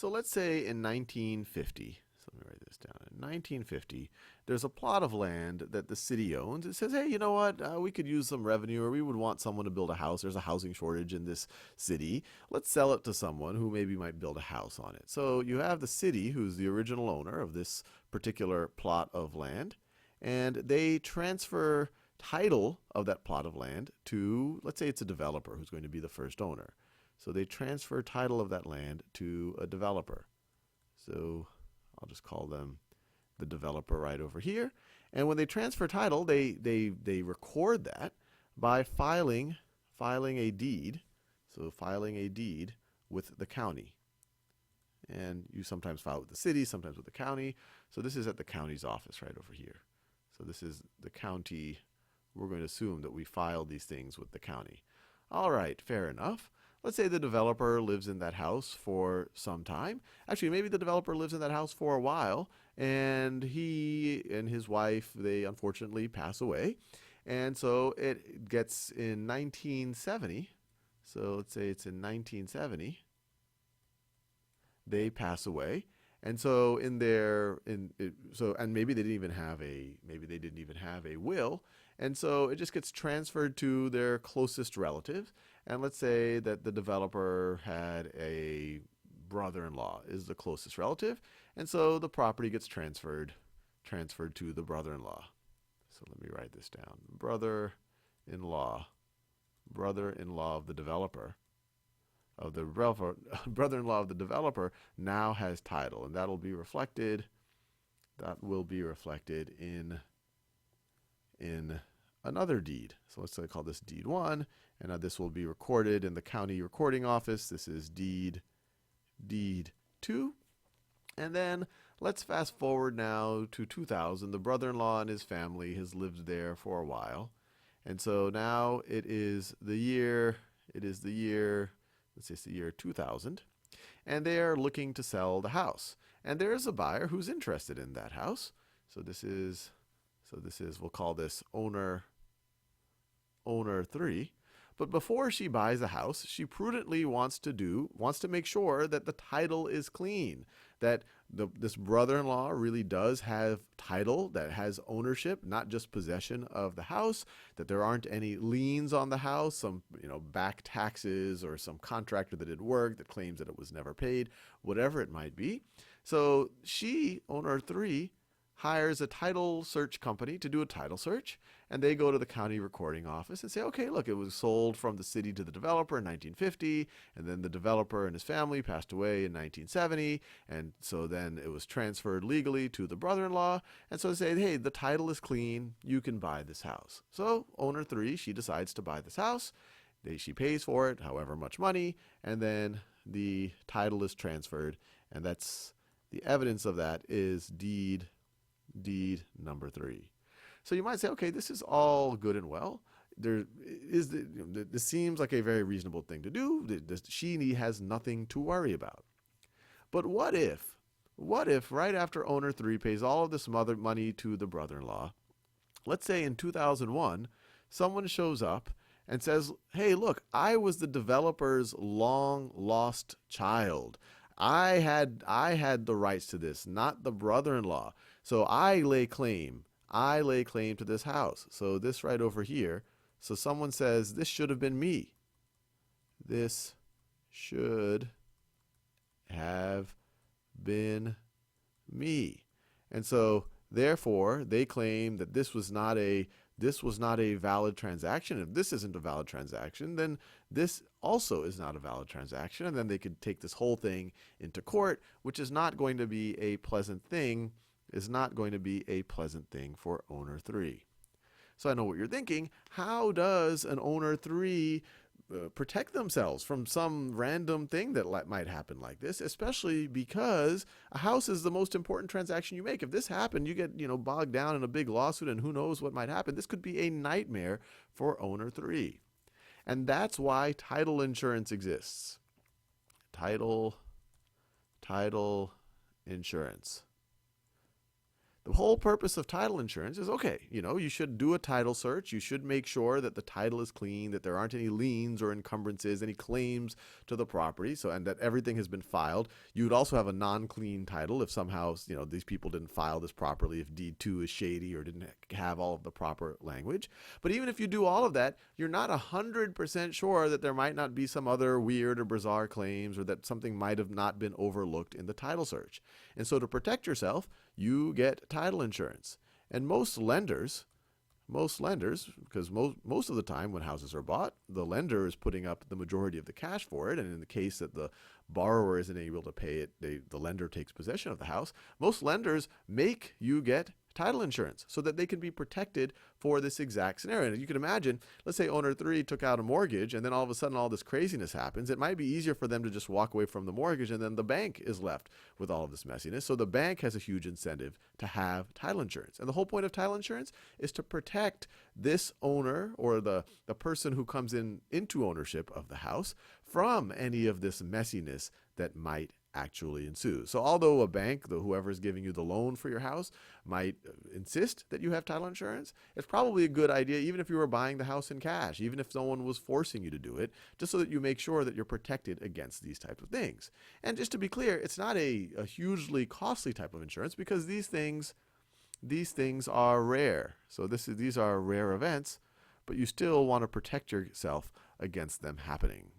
So let's say in 1950, so let me write this down. In 1950, there's a plot of land that the city owns. It says, hey, you know what? We could use some revenue, or we would want someone to build a house. There's a housing shortage in this city. Let's sell it to someone who maybe might build a house on it. So you have the city, who's the original owner of this particular plot of land, and they transfer title of that plot of land to, let's say it's a developer who's going to be the first owner. So they transfer title of that land to a developer. So I'll just call them the developer right over here. And when they transfer title, they record that by filing a deed. So filing a deed with the county. And you sometimes file with the city, sometimes with the county. So this is at the county's office right over here. So this is the county. We're going to assume that we filed these things with the county. All right, fair enough. Let's say the developer lives in that house for some time. Actually, maybe the developer lives in that house for a while, and he and his wife, they unfortunately pass away. And so it gets in 1970. So let's say it's in 1970. They pass away. And so and maybe they didn't even have a will. And so it just gets transferred to their closest relative. And let's say that the developer had a brother-in-law is the closest relative. And so the property gets transferred to the brother-in-law. So let me write this down. Brother-in-law of the developer. Brother-in-law of the developer now has title, and that will be reflected in another deed. So let's call this deed 1, and now this will be recorded in the county recording office. This is deed 2. And then let's fast forward now to 2000. The brother-in-law and his family has lived there for a while. And so now it is the year, let's say it's the year 2000, and they are looking to sell the house. And there is a buyer who's interested in that house. So this is, we'll call this owner 3. But before she buys a house, she prudently wants to make sure that the title is clean, that this brother-in-law really does have title, that has ownership, not just possession of the house, that there aren't any liens on the house, some back taxes or some contractor that did work that claims that it was never paid, whatever it might be. So she, owner 3, hires a title search company to do a title search, and they go to the county recording office and say, okay, look, it was sold from the city to the developer in 1950, and then the developer and his family passed away in 1970, and so then it was transferred legally to the brother-in-law, and so they say, hey, the title is clean, you can buy this house. So owner 3, she decides to buy this house. She pays for it, however much money, and then the title is transferred, and that's the evidence of that is deed number 3. So you might say, okay, this is all good and well. This seems like a very reasonable thing to do. She has nothing to worry about. But what if right after owner 3 pays all of this money to the brother-in-law, let's say in 2001, someone shows up and says, hey, look, I was the developer's long lost child. I had the rights to this, not the brother-in-law. So I lay claim to this house. So this right over here. So someone says, this should have been me. This should have been me. And so therefore, they claim that this was not a valid transaction. If this isn't a valid transaction, then this also is not a valid transaction. And then they could take this whole thing into court, which is not going to be a pleasant thing, for owner 3. So I know what you're thinking. How does an owner 3 protect themselves from some random thing that might happen like this, especially because a house is the most important transaction you make. If this happened, you get bogged down in a big lawsuit, and who knows what might happen. This could be a nightmare for owner 3. And that's why title insurance exists. Title insurance. The whole purpose of title insurance is, okay, you should do a title search. You should make sure that the title is clean, that there aren't any liens or encumbrances, any claims to the property, and that everything has been filed. You would also have a non-clean title if somehow, these people didn't file this properly, if deed 2 is shady or didn't have all of the proper language. But even if you do all of that, you're not 100% sure that there might not be some other weird or bizarre claims, or that something might have not been overlooked in the title search. And so to protect yourself, you get title insurance. And most lenders, because most of the time when houses are bought, the lender is putting up the majority of the cash for it. And in the case that the borrower isn't able to pay it, the lender takes possession of the house. Most lenders make you get title insurance so that they can be protected for this exact scenario. And you can imagine, let's say owner 3 took out a mortgage, and then all of a sudden all this craziness happens. It might be easier for them to just walk away from the mortgage, and then the bank is left with all of this messiness. So the bank has a huge incentive to have title insurance. And the whole point of title insurance is to protect this owner, or the person who comes into ownership of the house, from any of this messiness that might actually ensue. So although a bank, whoever is giving you the loan for your house, might insist that you have title insurance, it's probably a good idea, even if you were buying the house in cash, even if someone was forcing you to do it, just so that you make sure that you're protected against these types of things. And just to be clear, it's not a hugely costly type of insurance, because these things are rare. So these are rare events, but you still want to protect yourself against them happening.